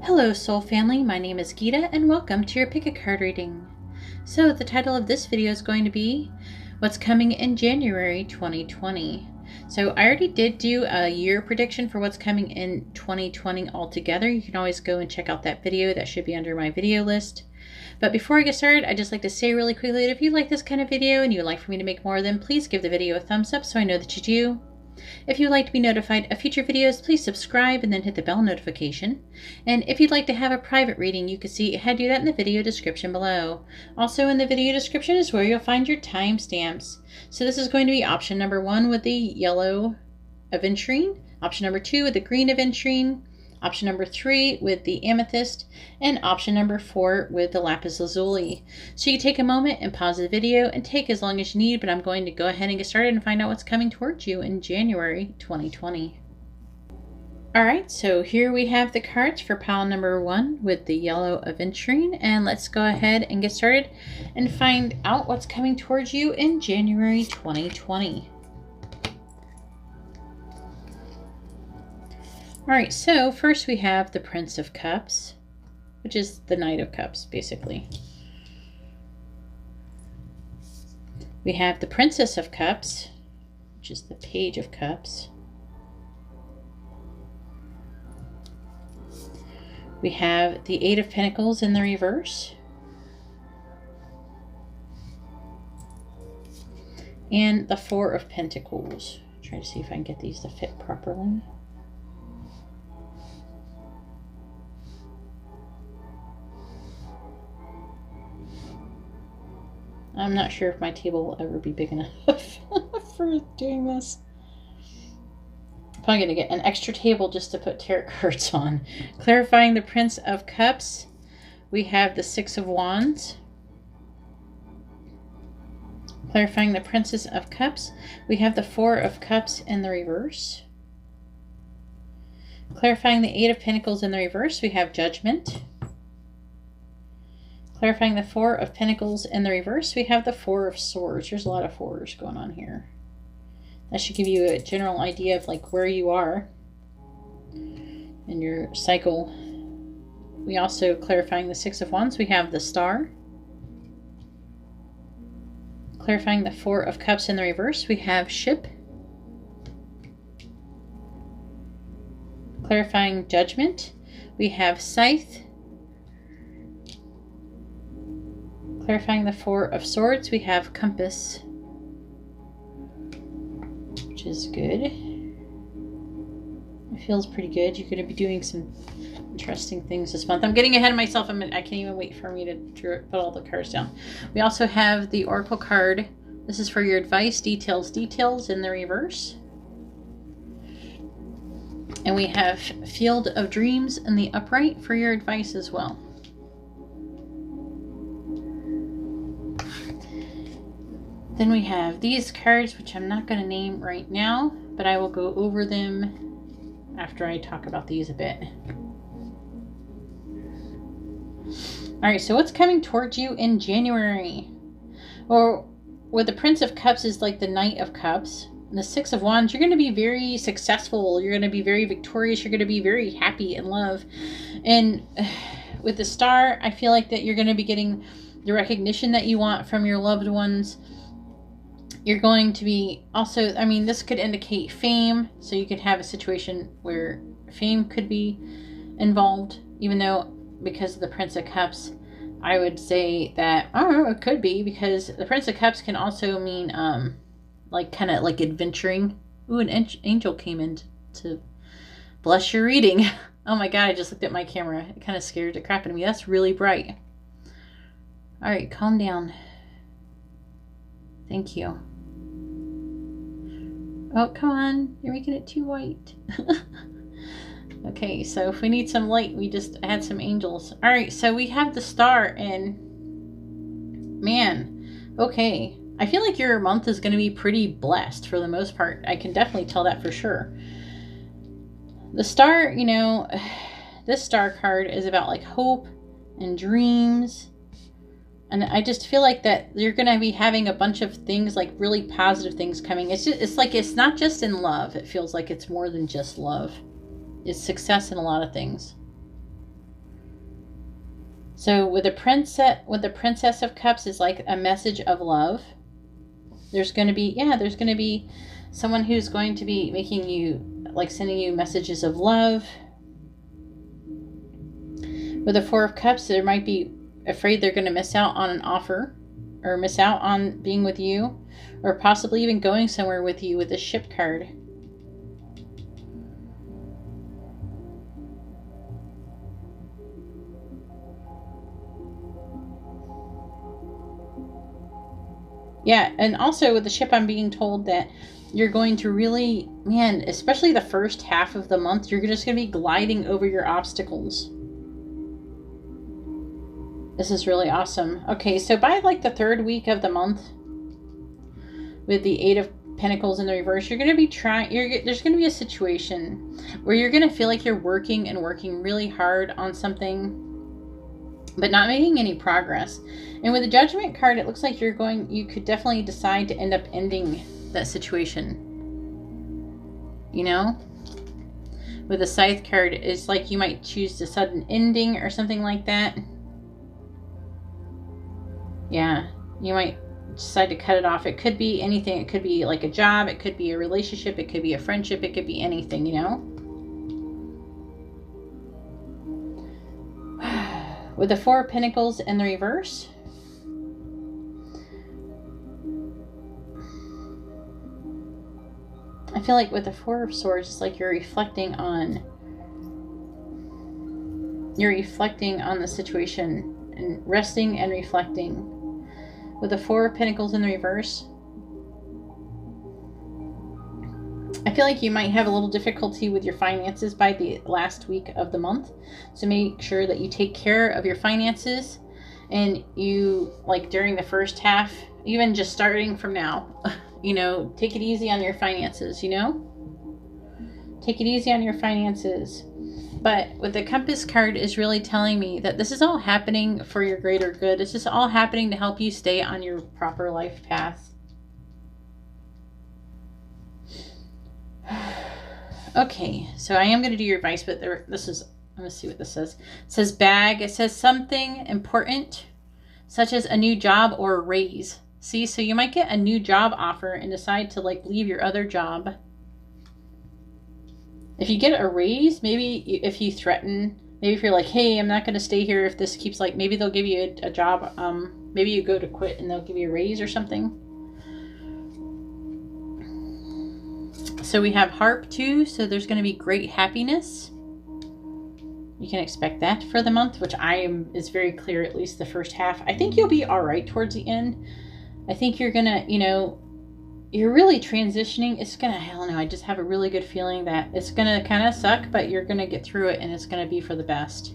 Hello Soul Family, my name is Geeta and welcome to your Pick a Card reading. So the title of this video is going to be What's Coming in January 2020. So I already did do a year prediction for what's coming in 2020 altogether. You can always go and check out that video. That should be under my video list. But before I get started, I'd just like to say really quickly that if you like this kind of video and you would like for me to make more of them, please give the video a thumbs up so I know that you do. If you'd like to be notified of future videos, please subscribe and then hit the bell notification. And if you'd like to have a private reading, you can see how to do that in the video description below. Also in the video description is where you'll find your timestamps. So this is going to be option number 1 with the yellow aventurine, option number 2 with the green aventurine, option number 3 with the amethyst, and option number 4 with the lapis lazuli. So you take a moment and pause the video and take as long as you need, but I'm going to go ahead and get started and find out what's coming towards you in January 2020. Alright, so here we have the cards for pile number 1 with the yellow aventurine, and let's go ahead and get started and find out what's coming towards you in January 2020. Alright, so first we have the Prince of Cups, which is the Knight of Cups, basically. We have the Princess of Cups, which is the Page of Cups. We have the Eight of Pentacles in the reverse. And the Four of Pentacles. Try to see if I can get these to fit properly. I'm not sure if my table will ever be big enough for doing this. I'm probably going to get an extra table just to put tarot cards on. Clarifying the Prince of Cups, we have the Six of Wands. Clarifying the Princess of Cups, we have the Four of Cups in the reverse. Clarifying the Eight of Pentacles in the reverse, we have Judgment. Clarifying the Four of Pentacles in the reverse, we have the Four of Swords. There's a lot of fours going on here. That should give you a general idea of like where you are in your cycle. We also, clarifying the Six of Wands, we have the Star. Clarifying the Four of Cups in the reverse, we have Ship. Clarifying Judgment, we have Scythe. Clarifying the Four of Swords, we have Compass, which is good. It feels pretty good. You're going to be doing some interesting things this month. I'm getting ahead of myself. I can't even wait for me to put all the cards down. We also have the Oracle card. This is for your advice, details in the reverse. And we have Field of Dreams in the upright for your advice as well. Then we have these cards, which I'm not going to name right now, but I will go over them after I talk about these a bit. Alright, so what's coming towards you in January? Well, with the Prince of Cups is like the Knight of Cups. And the Six of Wands, you're going to be very successful. You're going to be very victorious. You're going to be very happy in love. And with the Star, I feel like that you're going to be getting the recognition that you want from your loved ones. You're going to be also, I mean, this could indicate fame. So you could have a situation where fame could be involved, even though because of the Prince of Cups, I would say that, I don't know, it could be because the Prince of Cups can also mean, like kind of like adventuring. Ooh, an angel came in to bless your reading. Oh my God, I just looked at my camera. It kind of scared the crap out of me. That's really bright. All right, calm down. Thank you. Oh, come on. You're making it too white. Okay, so if we need some light, we just add some angels. All right, so we have the Star, and man, okay. I feel like your month is going to be pretty blessed for the most part. I can definitely tell that for sure. The Star, you know, this Star card is about like hope and dreams. And I just feel like that you're going to be having a bunch of things, like really positive things coming. It's like it's not just in love. It feels like it's more than just love. It's success in a lot of things. So with the Princess of Cups is like a message of love. There's going to be someone who's going to be making you, like, sending you messages of love. With the Four of Cups, they might be afraid they're going to miss out on an offer, or miss out on being with you, or possibly even going somewhere with you with the Ship card. Yeah, and also with the Ship, I'm being told that you're going to really, man, especially the first half of the month, you're just going to be gliding over your obstacles. This is really awesome. Okay, so by like the third week of the month, with the Eight of Pentacles in the reverse, you're going to be there's going to be a situation where you're going to feel like you're working really hard on something, but not making any progress. And with the Judgment card, it looks like you could definitely decide to end up ending that situation. You know? With the Scythe card, it's like you might choose a sudden ending or something like that. Yeah, you might decide to cut it off. It could be anything. It could be like a job. It could be a relationship. It could be a friendship. It could be anything, you know? With the Four of Pentacles in the reverse, I feel like with the Four of Swords, it's like you're reflecting on the situation and resting and reflecting. With the Four of Pentacles in the reverse, I feel like you might have a little difficulty with your finances by the last week of the month. So make sure that you take care of your finances, and you, like, during the first half, even just starting from now, you know, take it easy on your finances, you know? Take it easy on your finances. But with the Compass card is really telling me that this is all happening for your greater good. It's just all happening to help you stay on your proper life path. Okay, so I am going to do your advice, but this is, I'm going to see what this says. It says bag. It says something important, such as a new job or a raise. See, so you might get a new job offer and decide to, like, leave your other job. If you get a raise, maybe if you threaten, maybe if you're like, hey, I'm not going to stay here if this keeps, like, maybe they'll give you a job. Maybe you go to quit and they'll give you a raise or something. So we have Harp too, so there's going to be great happiness. You can expect that for the month, which is very clear, at least the first half. I think you'll be all right towards the end. I think you're going to, you know, you're really transitioning. It's going to, I don't know, I just have a really good feeling that it's going to kind of suck, but you're going to get through it and it's going to be for the best.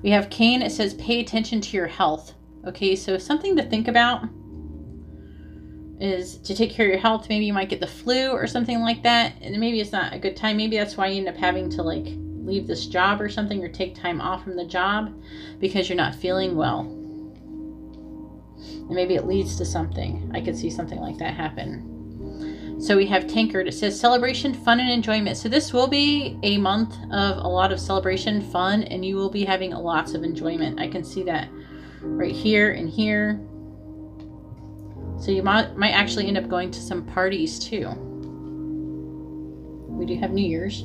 We have Cain. It says pay attention to your health. Okay, so something to think about is to take care of your health. Maybe you might get the flu or something like that, and maybe it's not a good time. Maybe that's why you end up having to, like, leave this job or something, or take time off from the job because you're not feeling well. And maybe it leads to something. I could see something like that happen. So we have Tankard. It says celebration, fun, and enjoyment. So this will be a month of a lot of celebration, fun, and you will be having lots of enjoyment. I can see that right here and here. So you might actually end up going to some parties too. We do have New Year's.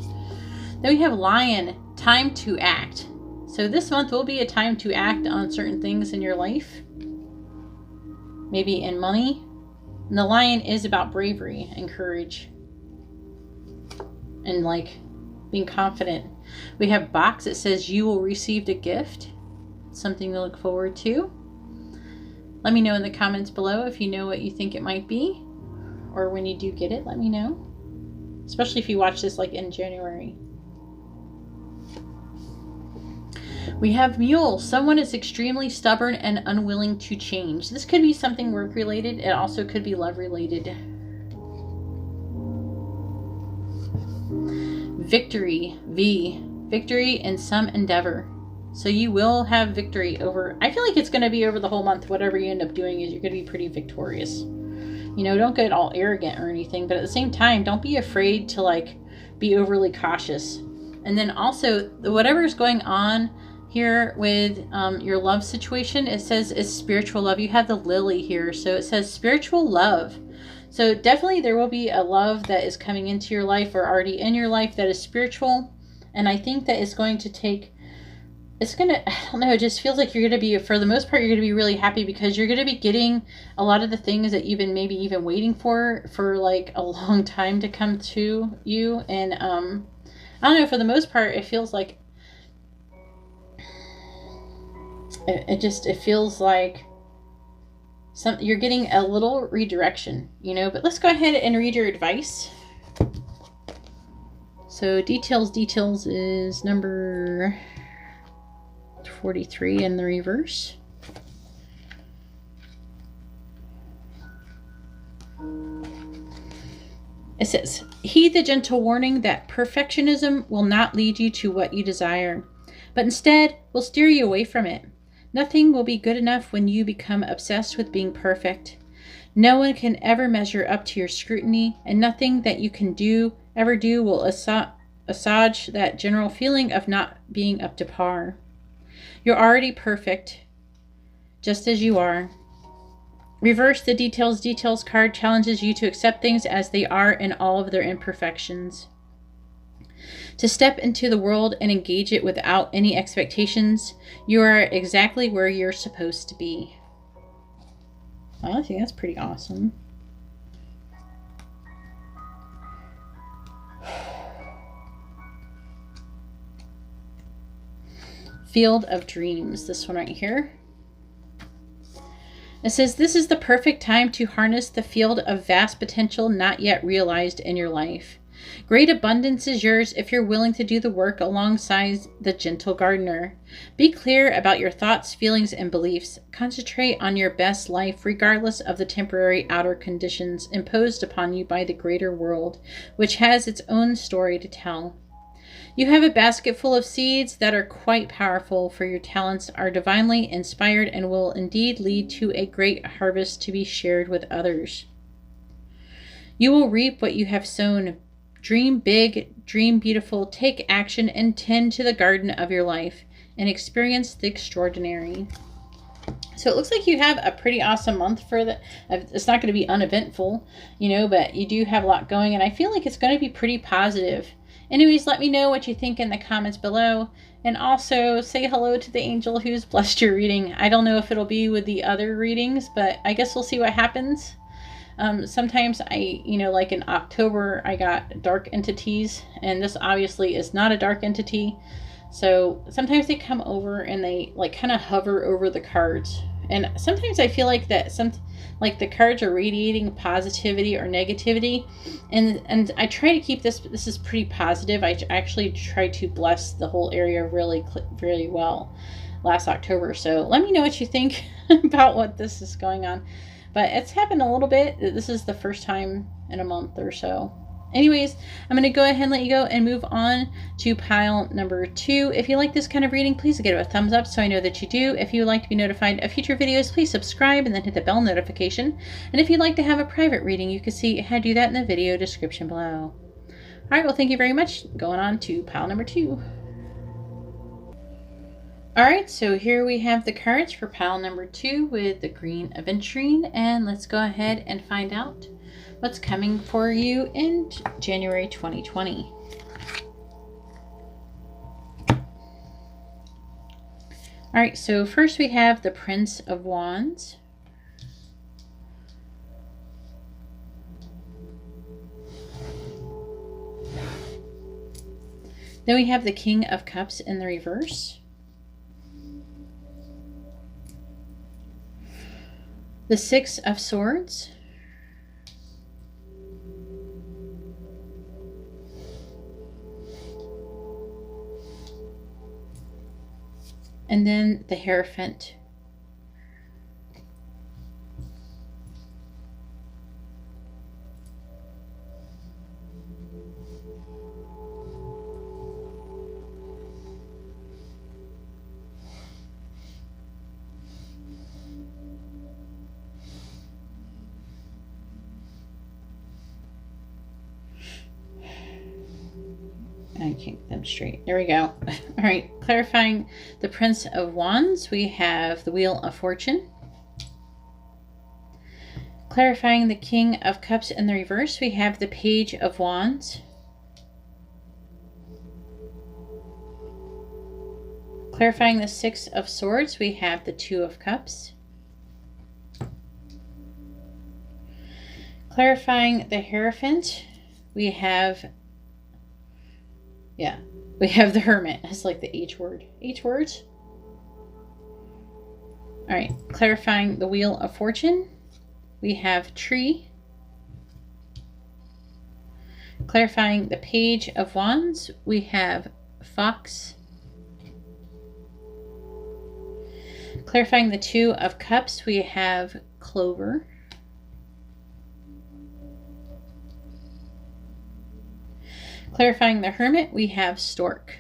Then we have Lion, time to act. So this month will be a time to act on certain things in your life. Maybe in money. And the Lion is about bravery and courage. And, like, being confident. We have Box. It says you will receive a gift. Something to look forward to. Let me know in the comments below if you know what you think it might be. Or when you do get it, let me know. Especially if you watch this, like, in January. We have Mule. Someone is extremely stubborn and unwilling to change. This could be something work-related. It also could be love-related. Victory. V. Victory in some endeavor. So you will have victory over, I feel like it's going to be over the whole month. Whatever you end up doing is you're going to be pretty victorious. You know, don't get all arrogant or anything, but at the same time, don't be afraid to, like, be overly cautious. And then also, whatever's going on here with your love situation. It says it's spiritual love. You have the lily here, so it says spiritual love. So definitely there will be a love that is coming into your life or already in your life that is spiritual. And I think that it's going to take, it's going to, I don't know, it just feels like you're going to be, for the most part, you're going to be really happy because you're going to be getting a lot of the things that you've been maybe even waiting for like a long time to come to you. And I don't know, for the most part, it feels like, it feels like you're getting a little redirection, you know. But let's go ahead and read your advice. So details is number 43 in the reverse. It says, heed the gentle warning that perfectionism will not lead you to what you desire, but instead will steer you away from it. Nothing will be good enough when you become obsessed with being perfect. No one can ever measure up to your scrutiny, and nothing that you can ever do will assuage that general feeling of not being up to par. You're already perfect, just as you are. Reverse the details card challenges you to accept things as they are in all of their imperfections. To step into the world and engage it without any expectations. You are exactly where you're supposed to be. Well, I think that's pretty awesome. Field of Dreams, this one right here. It says, this is the perfect time to harness the field of vast potential not yet realized in your life. Great abundance is yours if you're willing to do the work alongside the gentle gardener. Be clear about your thoughts, feelings, and beliefs. Concentrate on your best life regardless of the temporary outer conditions imposed upon you by the greater world, which has its own story to tell. You have a basket full of seeds that are quite powerful, for your talents are divinely inspired and will indeed lead to a great harvest to be shared with others. You will reap what you have sown. Dream big, dream beautiful, take action, and tend to the garden of your life, and experience the extraordinary. So it looks like you have a pretty awesome month for the, it's not going to be uneventful, you know, but you do have a lot going, and I feel like it's going to be pretty positive. Anyways, let me know what you think in the comments below, and also say hello to the angel who's blessed your reading. I don't know if it'll be with the other readings, but I guess we'll see what happens. Sometimes like in October, I got dark entities, and this obviously is not a dark entity. So sometimes they come over and they like kind of hover over the cards. And sometimes I feel like that like the cards are radiating positivity or negativity. And I try to keep this is pretty positive. I actually try to bless the whole area really well last October. So let me know what you think about what this is going on. But it's happened a little bit. This is the first time in a month or so. Anyways, I'm going to go ahead and let you go and move on to pile number 2. If you like this kind of reading, please give it a thumbs up so I know that you do. If you would like to be notified of future videos, please subscribe and then hit the bell notification. And if you'd like to have a private reading, you can see how to do that in the video description below. Alright, well, thank you very much. Going on to pile number 2. Alright, so here we have the cards for pile number 2 with the green aventurine, and let's go ahead and find out what's coming for you in January 2020. Alright, so first we have the Prince of Wands. Then we have the King of Cups in the reverse. The Six of Swords. And then the Hierophant. I can't get them straight. There we go. All right, clarifying the Prince of Wands, we have the Wheel of Fortune. Clarifying the King of Cups in the reverse, we have the Page of Wands. Clarifying the Six of Swords, we have the Two of Cups. Clarifying the Hierophant, we have the Hermit. It's like the H word. H words. All right, clarifying the Wheel of Fortune, we have Tree. Clarifying the Page of Wands, we have Fox. Clarifying the Two of Cups, we have Clover. Clarifying the Hermit, we have Stork.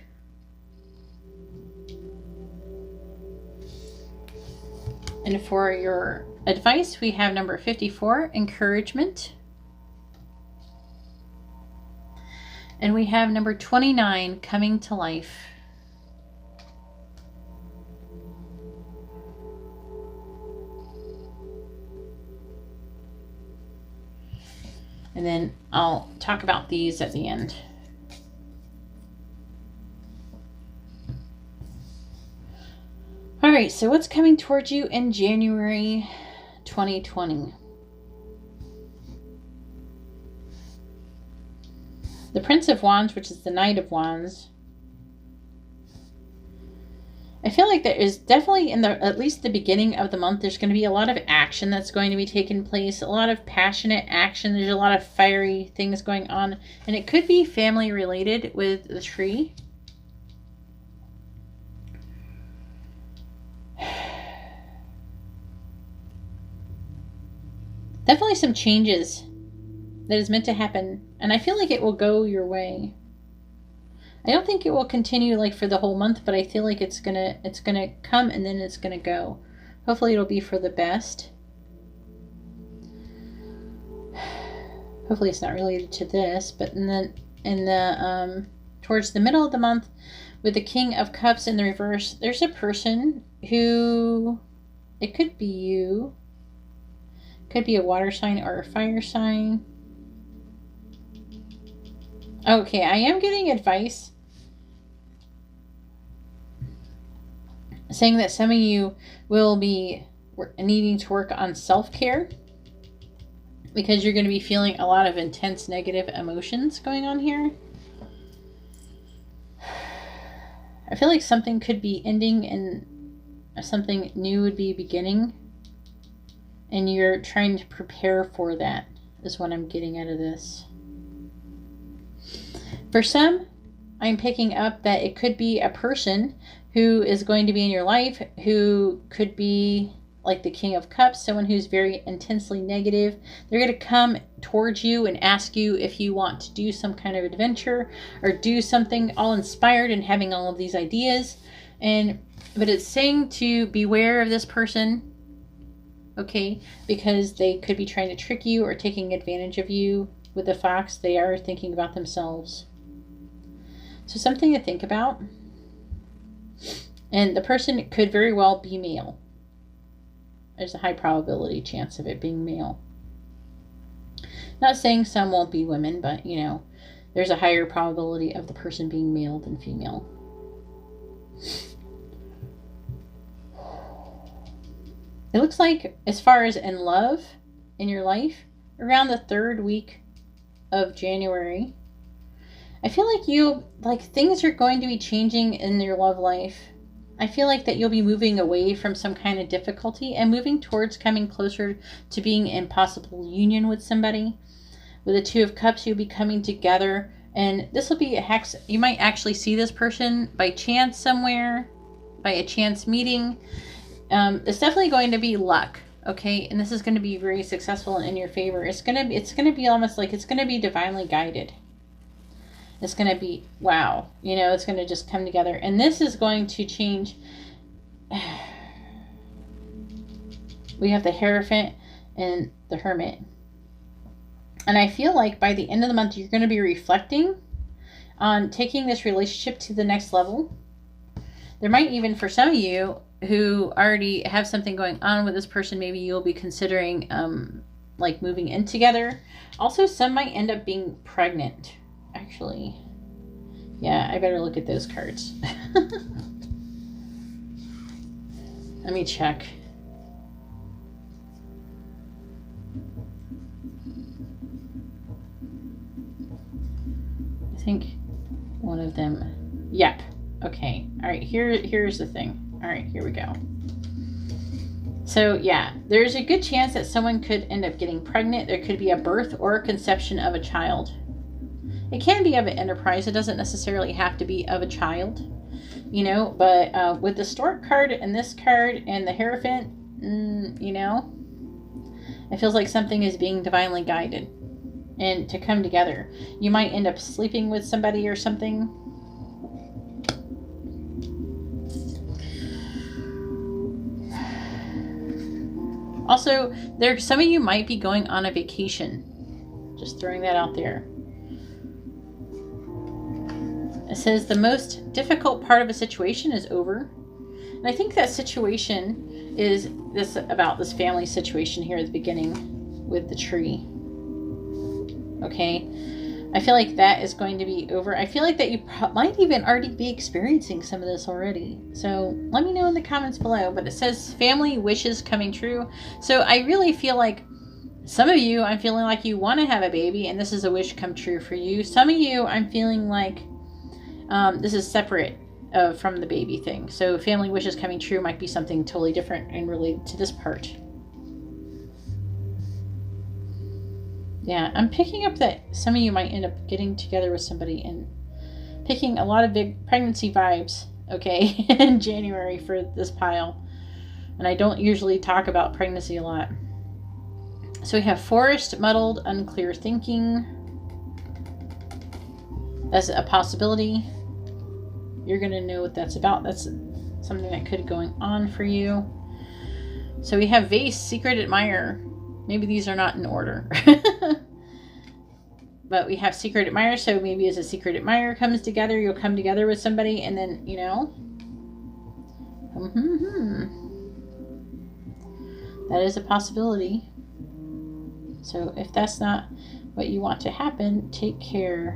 And for your advice, we have number 54, Encouragement. And we have number 29, Coming to Life. And then I'll talk about these at the end. All right, so what's coming towards you in January 2020? The Prince of Wands, which is the Knight of Wands. I feel like there is definitely at least the beginning of the month, there's going to be a lot of action that's going to be taking place, a lot of passionate action. There's a lot of fiery things going on, and it could be family related with the tree. Definitely some changes that is meant to happen, and I feel like it will go your way. I don't think it will continue like for the whole month, but I feel like it's gonna come and then it's gonna go. Hopefully it'll be for the best. Hopefully it's not related to this, but then in the towards the middle of the month with the King of Cups in the reverse, there's a person who, it could be you, could be a water sign or a fire sign. Okay, I am getting advice saying that some of you will be needing to work on self-care because you're going to be feeling a lot of intense negative emotions going on here. I feel like something could be ending and something new would be beginning, and you're trying to prepare for that is what I'm getting out of this. For some, I'm picking up that it could be a person who is going to be in your life who could be like the King of Cups, someone who's very intensely negative. They're going to come towards you and ask you if you want to do some kind of adventure or do something all inspired and having all of these ideas. But it's saying to beware of this person, okay, because they could be trying to trick you or taking advantage of you. With the fox, they are thinking about themselves. So something to think about. And the person could very well be male. There's a high probability chance of it being male. Not saying some won't be women, but you know, there's a higher probability of the person being male than female. It looks like, as far as in love in your life, around the 3rd week of January, I feel like things are going to be changing in your love life. I feel like that you'll be moving away from some kind of difficulty and moving towards coming closer to being in possible union with somebody. With the Two of Cups, you'll be coming together, and this will be you might actually see this person by chance somewhere, by a chance meeting. It's definitely going to be luck, okay? And this is going to be very successful and in your favor. It's gonna be almost like it's gonna be divinely guided. It's going to be, wow, you know, it's going to just come together. And this is going to change. We have the Hierophant and the Hermit. And I feel like by the end of the month, you're going to be reflecting on taking this relationship to the next level. There might even, for some of you who already have something going on with this person, maybe you'll be considering like moving in together. Also, some might end up being pregnant. Actually, yeah, I better look at those cards. Let me check. I think one of them. Yep. Okay. All right. Here's the thing. All right. Here we go. So yeah, there's a good chance that someone could end up getting pregnant. There could be a birth or a conception of a child. It can be of an enterprise. It doesn't necessarily have to be of a child, you know. But with the stork card and this card and the Hierophant, you know, it feels like something is being divinely guided and to come together. You might end up sleeping with somebody or something. Also, some of you might be going on a vacation. Just throwing that out there. It says the most difficult part of a situation is over. And I think that situation is about this family situation here at the beginning with the tree. Okay. I feel like that is going to be over. I feel like that you might even already be experiencing some of this already. So let me know in the comments below. But it says family wishes coming true. So I really feel like some of you, I'm feeling like you want to have a baby and this is a wish come true for you. Some of you, I'm feeling like this is separate from the baby thing. So family wishes coming true might be something totally different and related to this part. Yeah, I'm picking up that some of you might end up getting together with somebody and picking a lot of big pregnancy vibes, okay, in January for this pile. And I don't usually talk about pregnancy a lot. So we have forest, muddled, unclear thinking. That's a possibility. You're going to know what that's about. That's something that could be going on for you. So we have vase, secret admirer. Maybe these are not in order. But we have secret admirer. So maybe as a secret admirer comes together, you'll come together with somebody and then, you know. That is a possibility. So if that's not what you want to happen, take care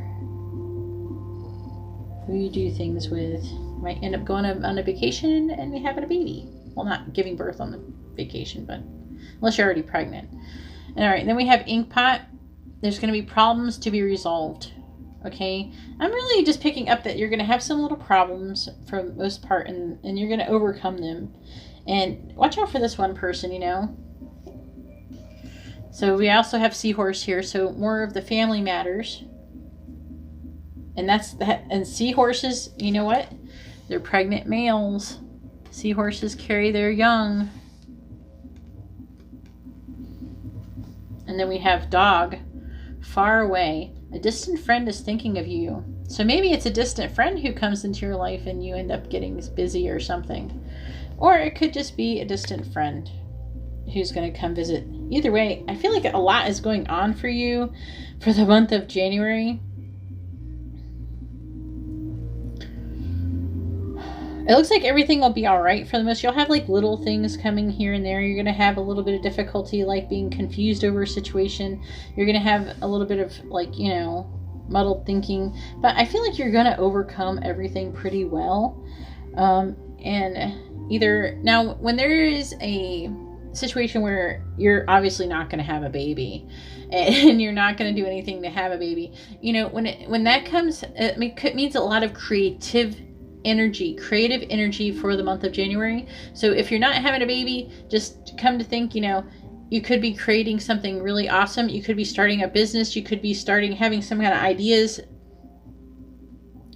who you do things with. You might end up going on a vacation and having a baby. Well, not giving birth on the vacation, but unless you're already pregnant. All right, then we have Inkpot. There's going to be problems to be resolved. Okay, I'm really just picking up that you're going to have some little problems for the most part, and you're going to overcome them. And watch out for this one person, you know. So we also have Seahorse here, so more of the family matters. And that's that. And seahorses, you know what? They're pregnant males. Seahorses carry their young. And then we have Dog, far away. A distant friend is thinking of you. So maybe it's a distant friend who comes into your life and you end up getting busy or something. Or it could just be a distant friend who's going to come visit. Either way, I feel like a lot is going on for you for the month of January. It looks like everything will be all right for the most. You'll have like little things coming here and there. You're going to have a little bit of difficulty, like being confused over a situation. You're going to have a little bit of like, you know, muddled thinking. But I feel like you're going to overcome everything pretty well. And either now when there is a situation where you're obviously not going to have a baby and you're not going to do anything to have a baby, you know, when that comes, it means a lot of creative energy for the month of January. So if you're not having a baby, just come to think, you know, you could be creating something really awesome. You could be starting a business. You could be having some kind of ideas,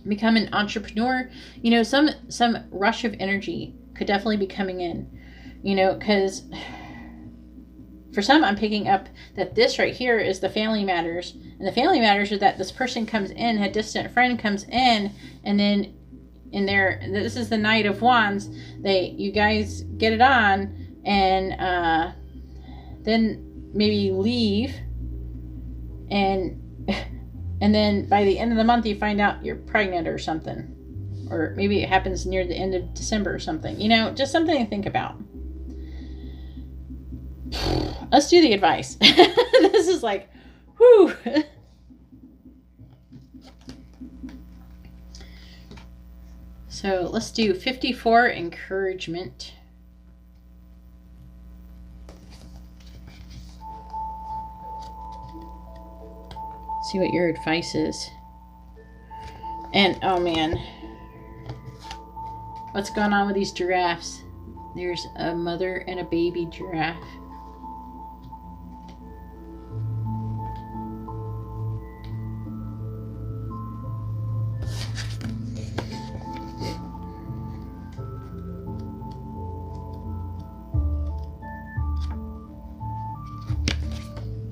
become an entrepreneur. You know, some rush of energy could definitely be coming in, you know, because for some, I'm picking up that this right here is the family matters. And the family matters is that this person comes in, a distant friend comes in, and then this is the Knight of Wands. You guys get it on, and then maybe leave, and And then by the end of the month, you find out you're pregnant or something. Or maybe it happens near the end of December or something. You know, just something to think about. Let's do the advice. This is like, whew. So let's do 54, encouragement. See what your advice is. And, oh man, what's going on with these giraffes? There's a mother and a baby giraffe.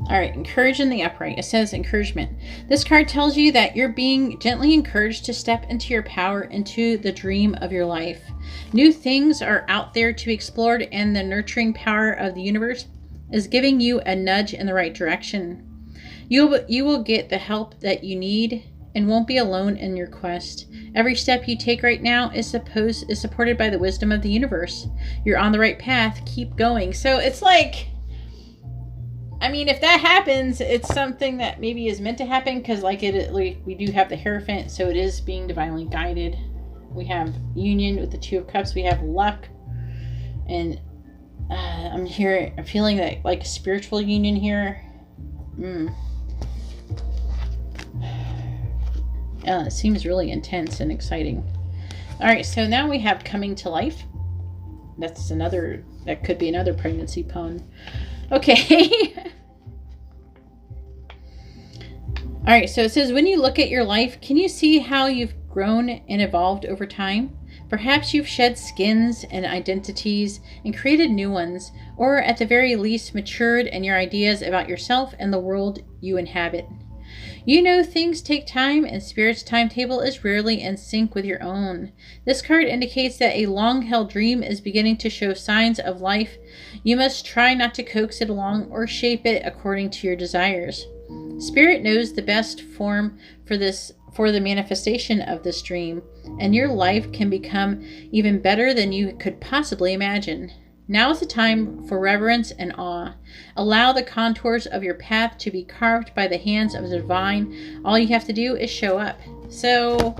All right, encouraging the upright. It says encouragement. This card tells you that you're being gently encouraged to step into your power, into the dream of your life. New things are out there to be explored, and the nurturing power of the universe is giving you a nudge in the right direction. You will get the help that you need and won't be alone in your quest. Every step you take right now is supported by the wisdom of the universe. You're on the right path. Keep going. So it's like, I mean, if that happens, it's something that maybe is meant to happen, because like we do have the Hierophant, so it is being divinely guided. We have union with the Two of Cups. We have luck, and I'm feeling that like a spiritual union here. It seems really intense and exciting. All right, so now we have coming to life. That could be another pregnancy pun. Okay. All right, so it says, when you look at your life, can you see how you've grown and evolved over time? Perhaps you've shed skins and identities and created new ones, or at the very least matured in your ideas about yourself and the world you inhabit. You know things take time, and Spirit's timetable is rarely in sync with your own. This card indicates that a long-held dream is beginning to show signs of life. You must try not to coax it along or shape it according to your desires. Spirit knows the best form for the manifestation of this dream, and your life can become even better than you could possibly imagine. Now is the time for reverence and awe. Allow the contours of your path to be carved by the hands of the divine. All you have to do is show up. So,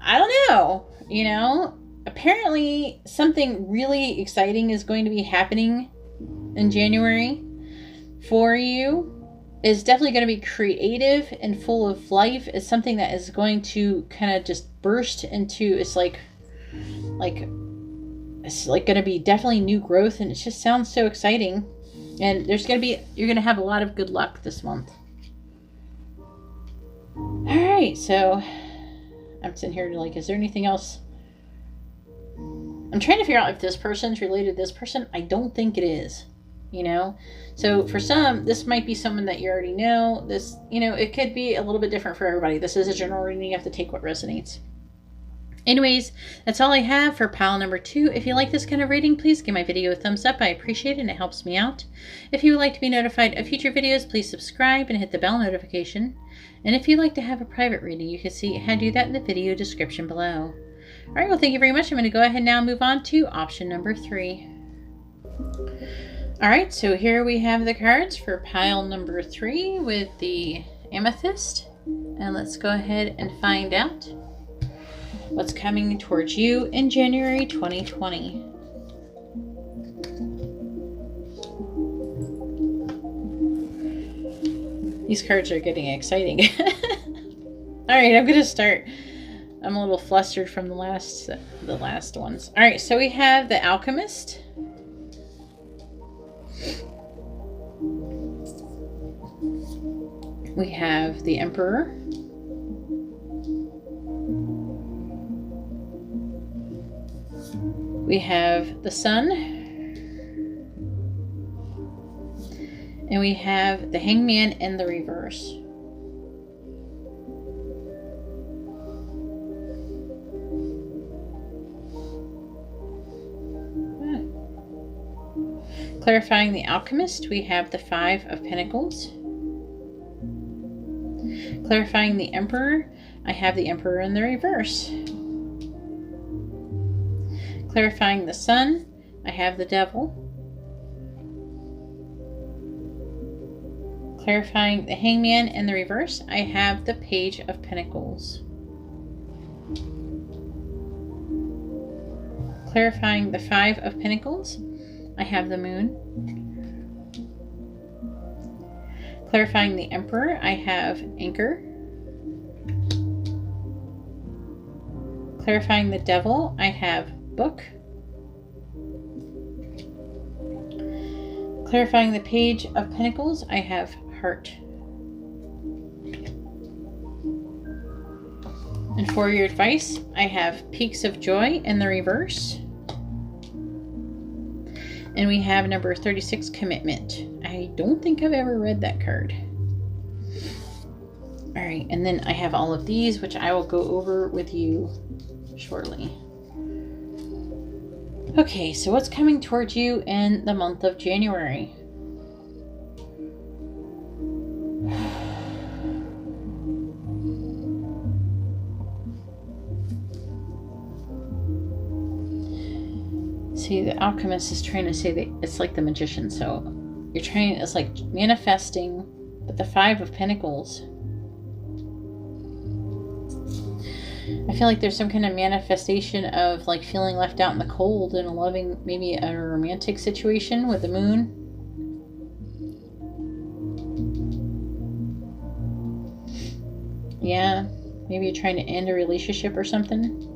I don't know, you know, apparently something really exciting is going to be happening in January for you. It's definitely going to be creative and full of life. It's something that is going to kind of just burst into, it's like going to be definitely new growth, and it just sounds so exciting. And you're going to have a lot of good luck this month. All right, so I'm sitting here like, is there anything else? I'm trying to figure out if this person's related to this person. I don't think it is, you know? So for some, this might be someone that you already know. This, you know, it could be a little bit different for everybody. This is a general reading. You have to take what resonates. Anyways, that's all I have for pile number 2. If you like this kind of reading, please give my video a thumbs up. I appreciate it and it helps me out. If you would like to be notified of future videos, please subscribe and hit the bell notification. And if you'd like to have a private reading, you can see how to do that in the video description below. Alright, well, thank you very much. I'm going to go ahead now and move on to option number 3. Alright, so here we have the cards for pile number 3 with the amethyst. And let's go ahead and find out what's coming towards you in January 2020. These cards are getting exciting. Alright, I'm going to start. I'm a little flustered from the last ones. Alright, so we have the Alchemist. We have the Emperor. We have the Sun, and we have the Hangman in the reverse. Clarifying the Alchemist, we have the 5 of Pentacles. Clarifying the Emperor, I have the Emperor in the reverse. Clarifying the Sun, I have the Devil. Clarifying the Hangman in the reverse, I have the Page of Pentacles. Clarifying the Five of Pentacles, I have the Moon. Clarifying the Emperor, I have Anchor. Clarifying the Devil, I have Book. Clarifying the Page of Pentacles, I have Heart. And for your advice, I have Peaks of Joy in the reverse. And we have number 36, Commitment. I don't think I've ever read that card. All right, and then I have all of these, which I will go over with you shortly. Okay, so what's coming towards you in the month of January? See, the Alchemist is trying to say that it's like the Magician. So you're trying, it's like manifesting, but the Five of Pentacles. I feel like there's some kind of manifestation of like feeling left out in the cold in a loving, maybe a romantic situation with the Moon. Yeah, maybe you're trying to end a relationship or something.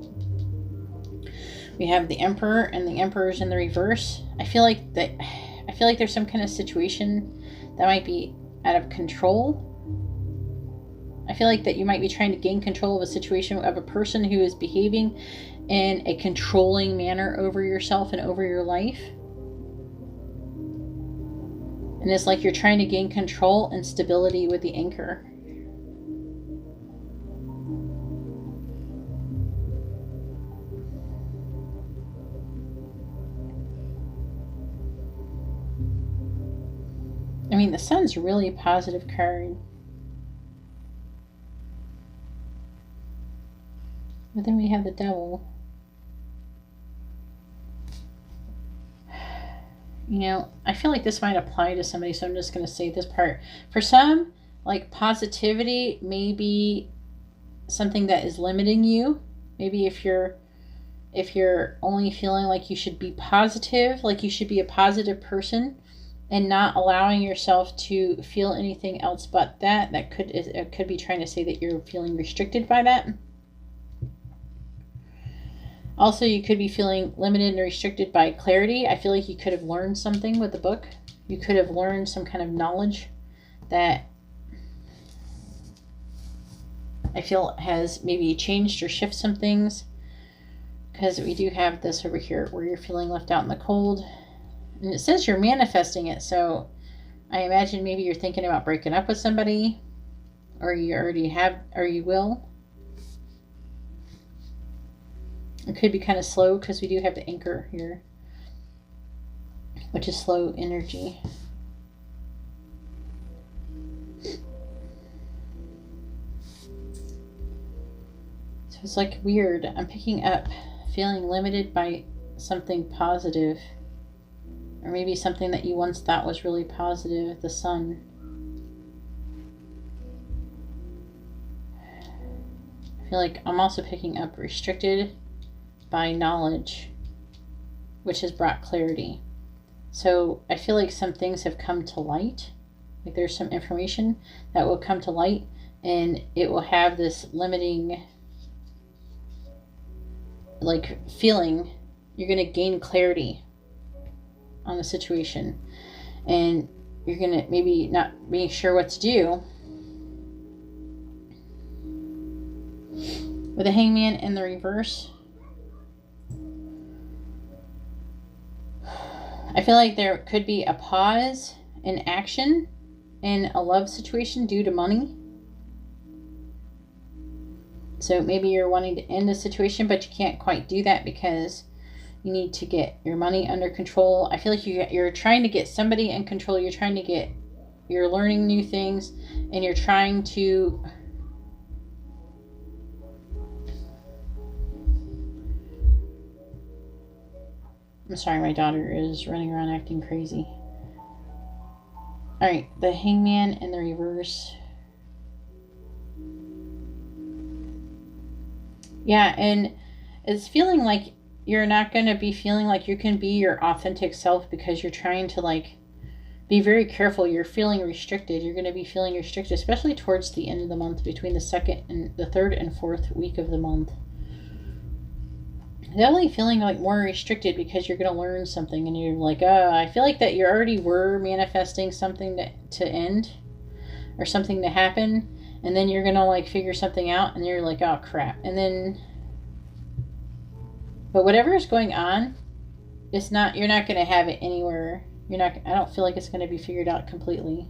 We have the Emperor, and the Emperor's in the reverse. I feel like there's some kind of situation that might be out of control. I feel like that you might be trying to gain control of a situation, of a person who is behaving in a controlling manner over yourself and over your life. And it's like you're trying to gain control and stability with the Anchor. I mean, the Sun's really a positive card. But then we have the Devil. You know, I feel like this might apply to somebody, so I'm just going to say this part. For some, like, positivity may be something that is limiting you. Maybe if you're only feeling like you should be positive, like you should be a positive person, and not allowing yourself to feel anything else but that, it could be trying to say that you're feeling restricted by that. Also, you could be feeling limited and restricted by clarity. I feel like you could have learned something with the book. You could have learned some kind of knowledge that I feel has maybe changed or shifted some things. Because we do have this over here where you're feeling left out in the cold. And it says you're manifesting it, so I imagine maybe you're thinking about breaking up with somebody, or you already have, or you will. It could be kind of slow because we do have the Anchor here, which is slow energy. So it's like weird. I'm picking up feeling limited by something positive. Or maybe something that you once thought was really positive, the Sun. I feel like I'm also picking up restricted by knowledge, which has brought clarity. So I feel like some things have come to light. Like there's some information that will come to light, and it will have this limiting, like, feeling. You're going to gain clarity on the situation, and you're gonna maybe not being sure what to do. With the Hangman in the reverse, I feel like there could be a pause in action in a love situation due to money. So maybe you're wanting to end the situation, but you can't quite do that because you need to get your money under control. I feel like you're trying to get somebody in control. You're trying to get you're learning new things, and you're trying to I'm sorry, my daughter is running around acting crazy. Alright, the Hangman in the reverse. Yeah, and it's feeling like you're not going to be feeling like you can be your authentic self because you're trying to like be very careful. You're feeling restricted. You're going to be feeling restricted, especially towards the end of the month, between the 2nd and the 3rd and 4th week of the month. Definitely feeling like more restricted because you're going to learn something and you're like, I feel like that you already were manifesting something to end or something to happen, and then you're going to like figure something out and you're like, oh crap. And then, but whatever is going on, you're not going to have it anywhere. I don't feel like it's going to be figured out completely.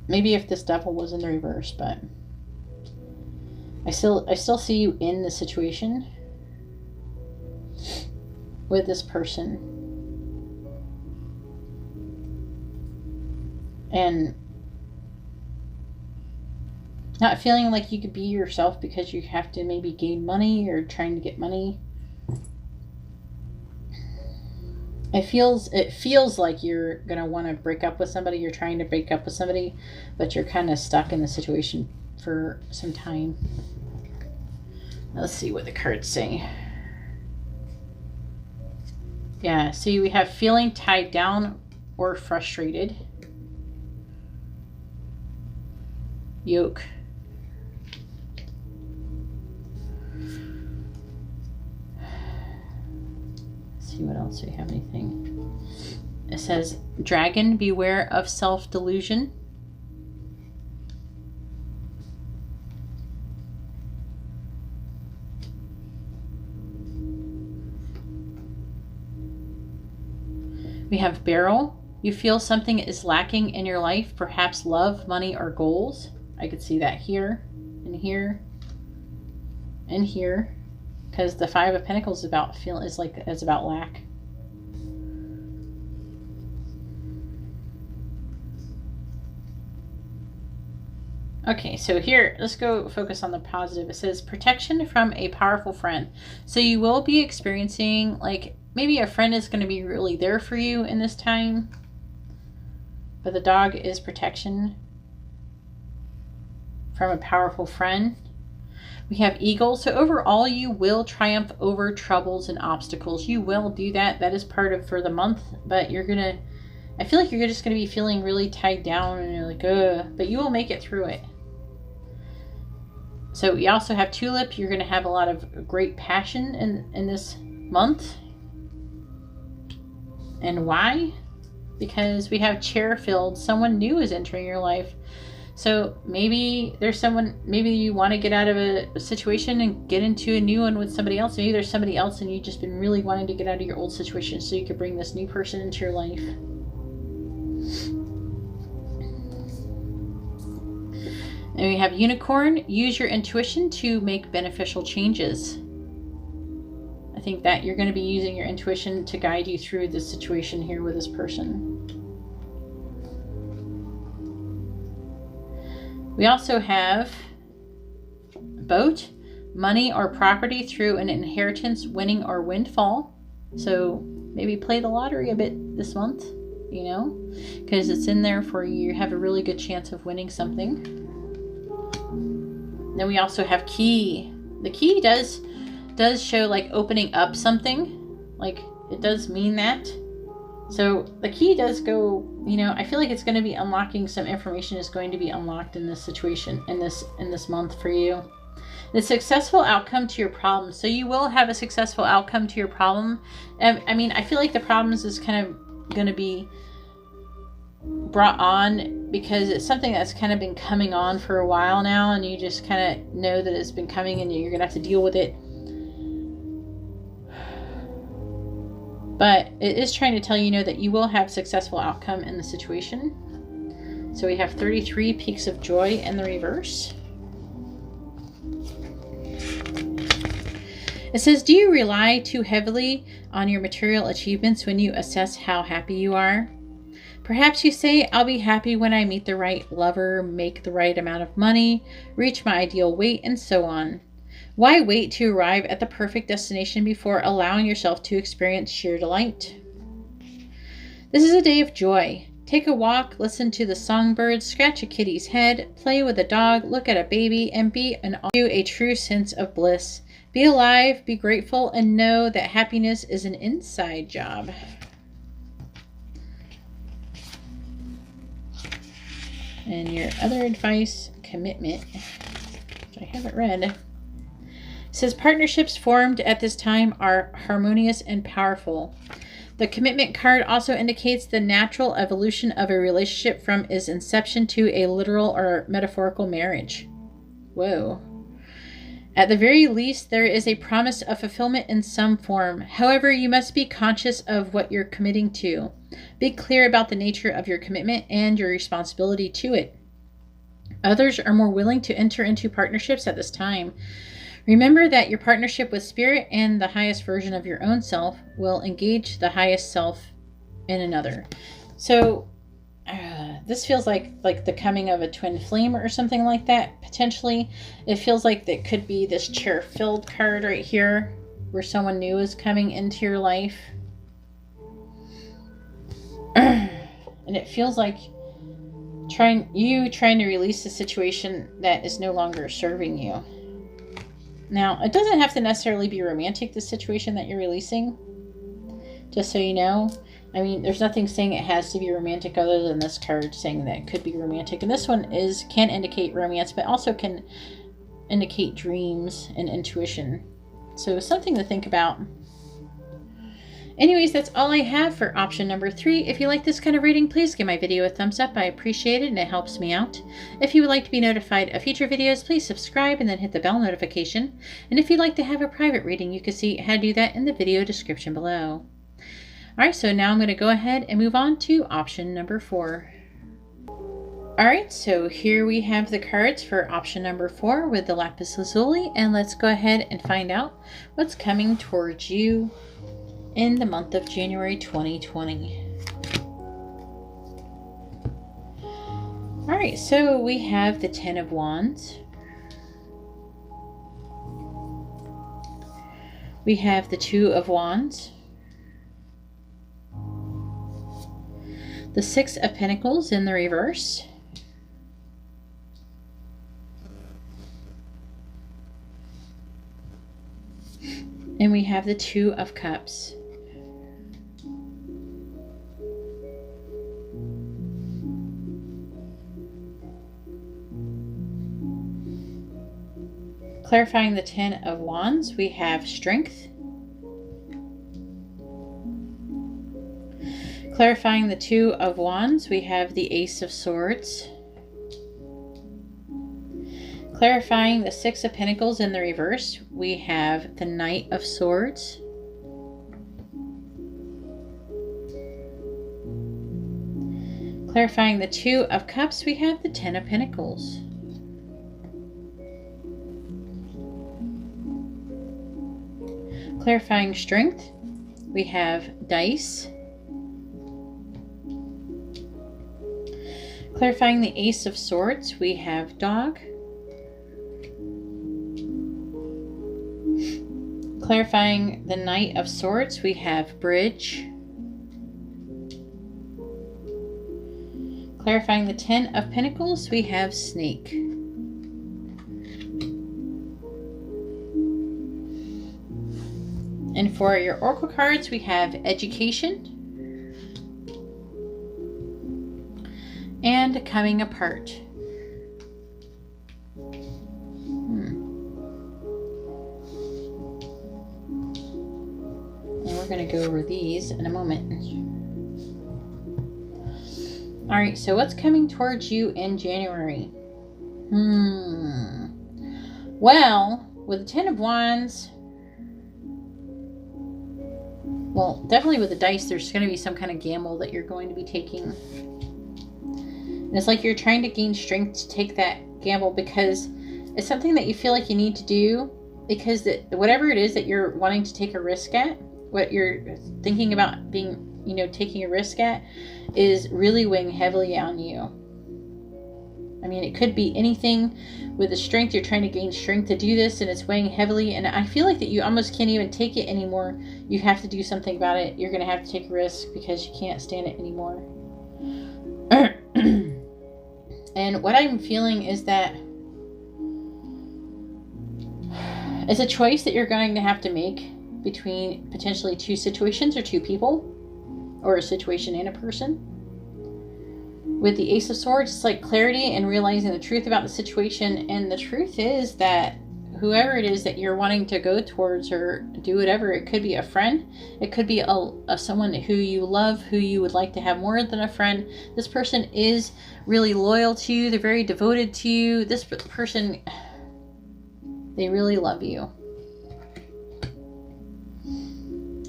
Maybe if this devil was in the reverse, but I still see you in the situation with this person, and not feeling like you could be yourself because you have to maybe gain money or trying to get money. It feels like you're gonna want to break up with somebody. You're trying to break up with somebody, but you're kind of stuck in the situation for some time. Now let's see what the cards say. Yeah, see, we have feeling tied down or frustrated. Yoke. Let's see what else we have. Anything. It says, dragon, beware of self-delusion. We have barrel. You feel something is lacking in your life, perhaps love, money, or goals. I could see that here, and here, and here, because the 5 of Pentacles is about lack. Okay, so here, let's go focus on the positive. It says protection from a powerful friend. So you will be experiencing, like, maybe a friend is going to be really there for you in this time. But the dog is protection from a powerful friend. We have eagle. So overall, you will triumph over troubles and obstacles. You will do that. That is part of for the month. But you're going to, I feel like you're just going to be feeling really tied down and you're like, ugh. But you will make it through it. So we also have tulip. You're going to have a lot of great passion in this month. And why? Because we have chair filled. Someone new is entering your life. So maybe there's someone, maybe you want to get out of a situation and get into a new one with somebody else. Maybe there's somebody else and you've just been really wanting to get out of your old situation so you could bring this new person into your life. And we have unicorn. Use your intuition to make beneficial changes. I think that you're going to be using your intuition to guide you through this situation here with this person. We also have boat, money or property through an inheritance, winning or windfall. So maybe play the lottery a bit this month, you know, because it's in there for you. You have a really good chance of winning something. Then we also have key. The key does show like opening up something, like it does mean that. So the key does go, you know, I feel like it's going to be unlocking some information is going to be unlocked in this situation, in this month for you. The successful outcome to your problem. So you will have a successful outcome to your problem. I mean, I feel like the problems is kind of going to be brought on because it's something that's kind of been coming on for a while now, and you just kind of know that it's been coming and you're going to have to deal with it. But it is trying to tell you, that you will have successful outcome in the situation. So we have 33 peaks of joy in the reverse. It says, do you rely too heavily on your material achievements when you assess how happy you are? Perhaps you say, I'll be happy when I meet the right lover, make the right amount of money, reach my ideal weight, and so on. Why wait to arrive at the perfect destination before allowing yourself to experience sheer delight? This is a day of joy. Take a walk, listen to the songbirds, scratch a kitty's head, play with a dog, look at a baby, and be a true sense of bliss. Be alive, be grateful, and know that happiness is an inside job. And your other advice, commitment, which I haven't read. It says partnerships formed at this time are harmonious and powerful. The commitment card also indicates the natural evolution of a relationship from its inception to a literal or metaphorical marriage. Whoa. At the very least, there is a promise of fulfillment in some form. However, you must be conscious of what you're committing to. Be clear about the nature of your commitment and your responsibility to it. Others are more willing to enter into partnerships at this time. Remember that your partnership with Spirit and the highest version of your own self will engage the highest self in another. So this feels like the coming of a twin flame or something like that, potentially. It feels like that could be this chair-filled card right here, where someone new is coming into your life. And it feels like trying to release a situation that is no longer serving you. Now, it doesn't have to necessarily be romantic, the situation that you're releasing, just so you know. I mean, there's nothing saying it has to be romantic other than this card saying that it could be romantic. And this one can indicate romance, but also can indicate dreams and intuition. So something to think about. Anyways, that's all I have for option number 3. If you like this kind of reading, please give my video a thumbs up. I appreciate it and it helps me out. If you would like to be notified of future videos, please subscribe and then hit the bell notification. And if you'd like to have a private reading, you can see how to do that in the video description below. Alright, so now I'm going to go ahead and move on to option number 4. Alright, so here we have the cards for option number 4 with the lapis lazuli, and let's go ahead and find out what's coming towards you in the month of January 2020. Alright, so we have the 10 of Wands. We have the 2 of Wands. The 6 of Pentacles in the reverse. And we have the 2 of Cups. Clarifying the 10 of Wands, we have Strength. Clarifying the 2 of Wands, we have the Ace of Swords. Clarifying the 6 of Pentacles in the reverse, we have the Knight of Swords. Clarifying the 2 of Cups, we have the 10 of Pentacles. Clarifying Strength, we have Dice. Clarifying the Ace of Swords, we have Dog. Clarifying the Knight of Swords, we have Bridge. Clarifying the 10 of Pentacles, we have Snake. And for your oracle cards, we have Education and Coming Apart. And we're going to go over these in a moment. Alright, so what's coming towards you in January? Well, with the 10 of Wands, well, definitely with the dice, there's going to be some kind of gamble that you're going to be taking. And it's like you're trying to gain strength to take that gamble because it's something that you feel like you need to do, because whatever it is that you're wanting to take a risk at, what you're thinking about being you know, taking a risk at is really weighing heavily on you. I mean, it could be anything with the strength. You're trying to gain strength to do this, and it's weighing heavily. And I feel like that you almost can't even take it anymore. You have to do something about it. You're going to have to take a risk because you can't stand it anymore. And what I'm feeling is that it's a choice that you're going to have to make between potentially two situations or two people, or a situation and a person. With the Ace of Swords, it's like clarity and realizing the truth about the situation. And the truth is that whoever it is that you're wanting to go towards or do whatever, it could be a friend, it could be a someone who you love, who you would like to have more than a friend. This person is really loyal to you. They're very devoted to you. This person, they really love you.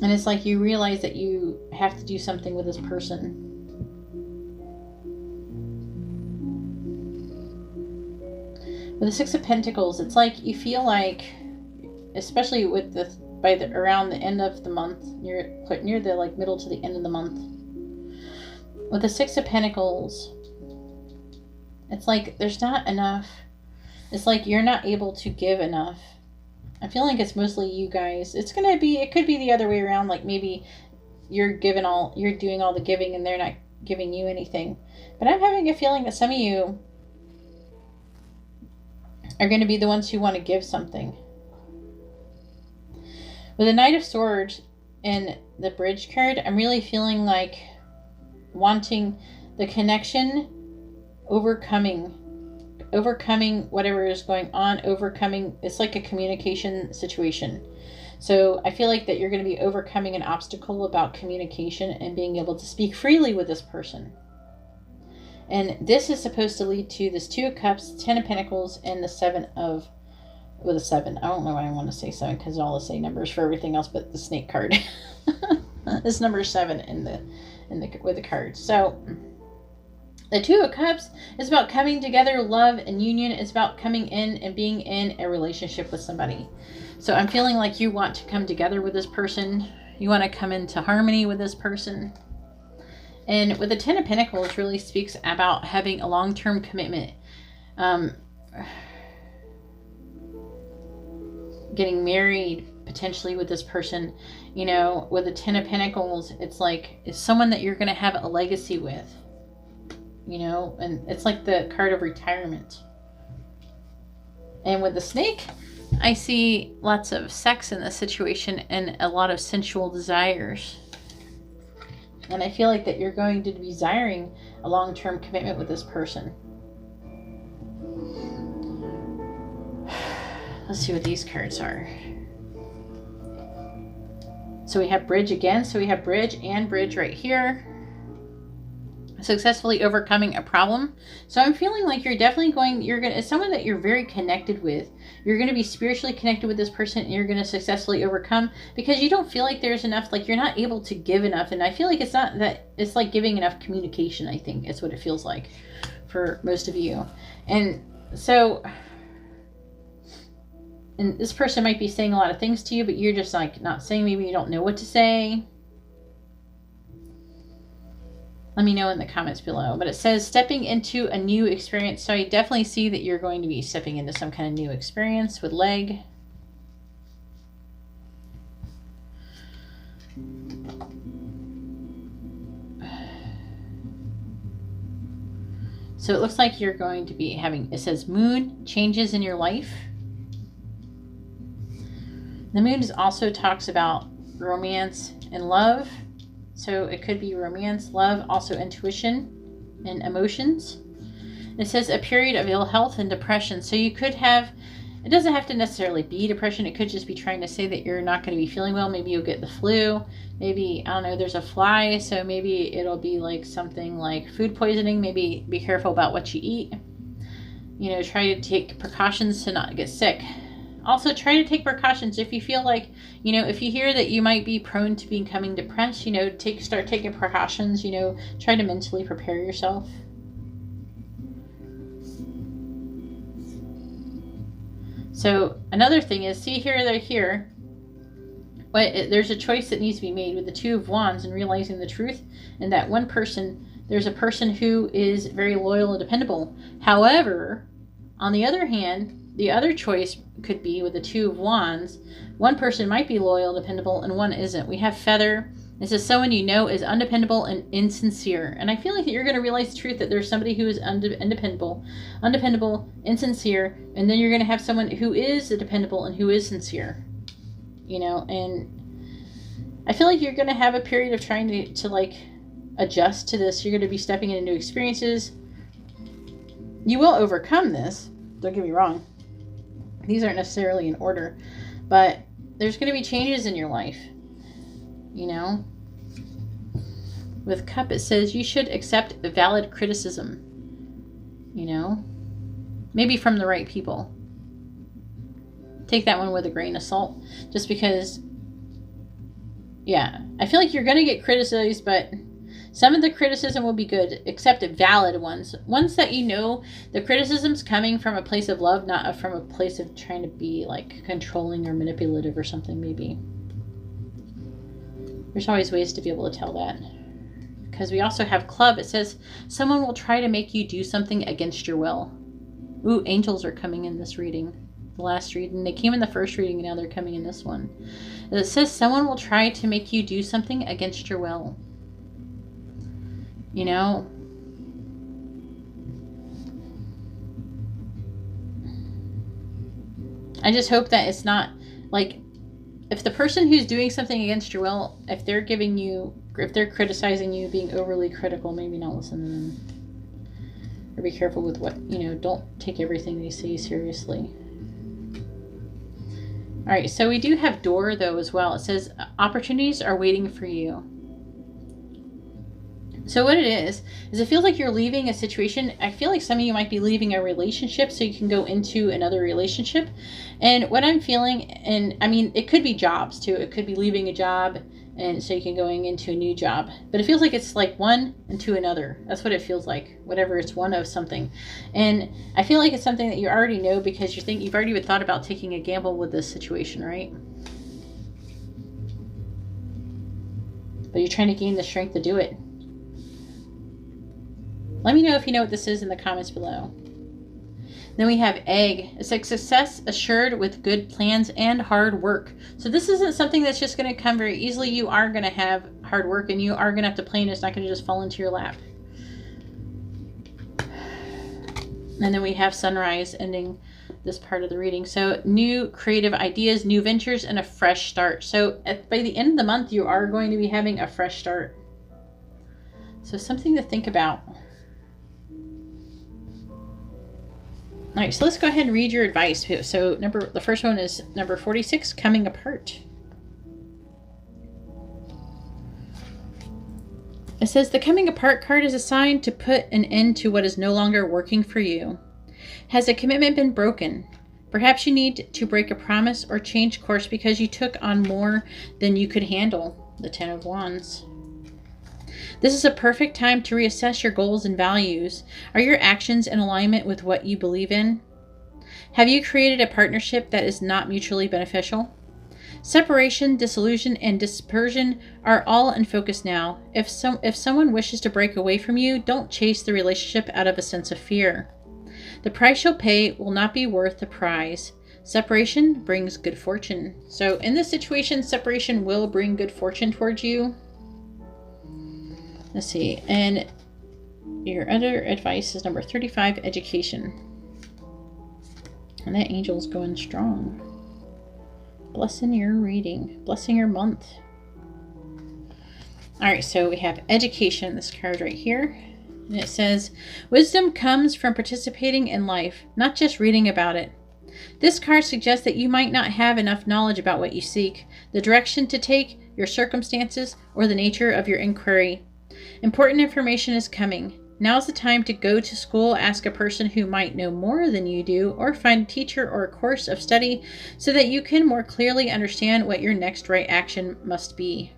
And it's like you realize that you have to do something with this person. With the Six of Pentacles, it's like you feel like, especially with around the end of the month, near the like middle to the end of the month, with the Six of Pentacles, it's like there's not enough. It's like you're not able to give enough. I feel like it's mostly you guys. It could be the other way around. Like maybe you're doing all the giving and they're not giving you anything. But I'm having a feeling that some of you are going to be the ones who want to give something. With the Knight of Swords and the Bridge card, I'm really feeling like wanting the connection, overcoming whatever is going on, it's like a communication situation. So I feel like that you're going to be overcoming an obstacle about communication and being able to speak freely with this person. And this is supposed to lead to this Two of Cups, Ten of Pentacles, and the Seven. I don't know why I want to say 7 because all the same numbers for everything else but the Snake card. This number 7 with the cards. So the Two of Cups is about coming together, love and union. It's about coming in and being in a relationship with somebody. So I'm feeling like you want to come together with this person. You want to come into harmony with this person. And with the Ten of Pentacles, really speaks about having a long-term commitment. Getting married potentially with this person. You know, with the Ten of Pentacles, it's like it's someone that you're going to have a legacy with. You know, and it's like the card of retirement. And with the Snake, I see lots of sex in this situation and a lot of sensual desires. And I feel like that you're going to be desiring a long-term commitment with this person. Let's see what these cards are. So we have Bridge again. So we have Bridge and Bridge right here. Successfully overcoming a problem. So I'm feeling like it's someone that you're very connected with. You're going to be spiritually connected with this person and you're going to successfully overcome because you don't feel like there's enough, like you're not able to give enough. And I feel like it's like giving enough communication. I think it's what it feels like for most of you. And so, and this person might be saying a lot of things to you, but you're just like not saying, maybe you don't know what to say. Let me know in the comments below. But it says stepping into a new experience. So I definitely see that you're going to be stepping into some kind of new experience with leg. So it looks like you're going to be having, it says moon changes in your life. The moon also talks about romance and love. So it could be romance, love, also intuition and emotions. It says a period of ill health and depression. So you could have, it doesn't have to necessarily be depression. It could just be trying to say that you're not going to be feeling well. Maybe you'll get the flu. Maybe, I don't know, there's a fly. So maybe it'll be like something like food poisoning. Maybe be careful about what you eat. You know, try to take precautions to not get sick. Also, try to take precautions if you feel like, you know, if you hear that you might be prone to becoming depressed, you know, start taking precautions, you know, try to mentally prepare yourself. So another thing is, see here, they're here. there's a choice that needs to be made with the Two of Wands and realizing the truth, and that one person, there's a person who is very loyal and dependable. However, on the other hand, the other choice could be with the Two of Wands, one person might be loyal, dependable, and one isn't. We have Feather. It says someone you know is undependable and insincere. And I feel like that you're going to realize the truth that there's somebody who is undependable, insincere, and then you're going to have someone who is dependable and who is sincere. You know, and I feel like you're going to have a period of trying to like adjust to this. You're going to be stepping into new experiences. You will overcome this. Don't get me wrong. These aren't necessarily in order, but there's going to be changes in your life. You know, with Cup, it says you should accept valid criticism. You know, maybe from the right people. Take that one with a grain of salt, just because, yeah, I feel like you're going to get criticized, but some of the criticism will be good. Accept valid ones that you know the criticism's coming from a place of love, not from a place of trying to be like controlling or manipulative or something. Maybe there's always ways to be able to tell that, because we also have Club. It says someone will try to make you do something against your will. Ooh, angels are coming in this reading. The last reading, they came in the first reading, and now they're coming in this one. It says someone will try to make you do something against your will. You know, I just hope that it's not like, if the person who's doing something against your will, if they're criticizing you, being overly critical, maybe not listen to them. Or be careful with what, you know, don't take everything they say seriously. All right, so we do have Door, though, as well. It says, opportunities are waiting for you. So what it is it feels like you're leaving a situation. I feel like some of you might be leaving a relationship so you can go into another relationship. And what I'm feeling, and I mean, it could be jobs, too. It could be leaving a job, and so you can going into a new job. But it feels like it's like one into another. That's what it feels like. Whatever, it's one of something. And I feel like it's something that you already know, because you've already thought about taking a gamble with this situation, right? But you're trying to gain the strength to do it. Let me know if you know what this is in the comments below. Then we have Egg. It's like success assured with good plans and hard work. So this isn't something that's just going to come very easily. You are going to have hard work, and you are going to have to plan. It's not going to just fall into your lap. And then we have Sunrise ending this part of the reading. So new creative ideas, new ventures, and a fresh start. So by the end of the month, you are going to be having a fresh start. So something to think about. All right, so let's go ahead and read your advice. So the first one is number 46, Coming Apart. It says the Coming Apart card is a sign to put an end to what is no longer working for you. Has a commitment been broken? Perhaps you need to break a promise or change course because you took on more than you could handle. The Ten of Wands. This is a perfect time to reassess your goals and values. Are your actions in alignment with what you believe in? Have you created a partnership that is not mutually beneficial? Separation, disillusion, and dispersion are all in focus now. If someone wishes to break away from you, don't chase the relationship out of a sense of fear. The price you'll pay will not be worth the prize. Separation brings good fortune. So in this situation, separation will bring good fortune towards you. Let's see, and your other advice is number 35, Education. And that angel's going strong. Blessing your reading, blessing your month. All right, so we have Education, this card right here. And it says, wisdom comes from participating in life, not just reading about it. This card suggests that you might not have enough knowledge about what you seek, the direction to take, your circumstances, or the nature of your inquiry. Important information is coming. Now's the time to go to school, ask a person who might know more than you do, or find a teacher or a course of study so that you can more clearly understand what your next right action must be.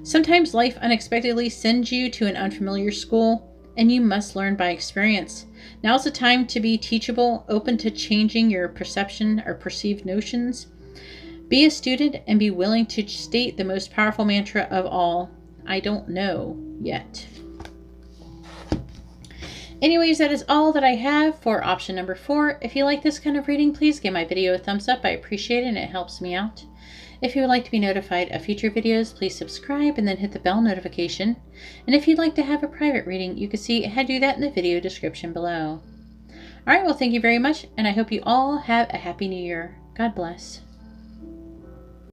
Sometimes life unexpectedly sends you to an unfamiliar school, and you must learn by experience. Now's the time to be teachable, open to changing your perception or perceived notions. Be a student and be willing to state the most powerful mantra of all. I don't know yet. Anyways, that is all that I have for option number 4. If you like this kind of reading, please give my video a thumbs up. I appreciate it and it helps me out. If you would like to be notified of future videos, please subscribe and then hit the bell notification. And if you'd like to have a private reading, you can see how to do that in the video description below. Alright, well, thank you very much, and I hope you all have a happy new year. God bless.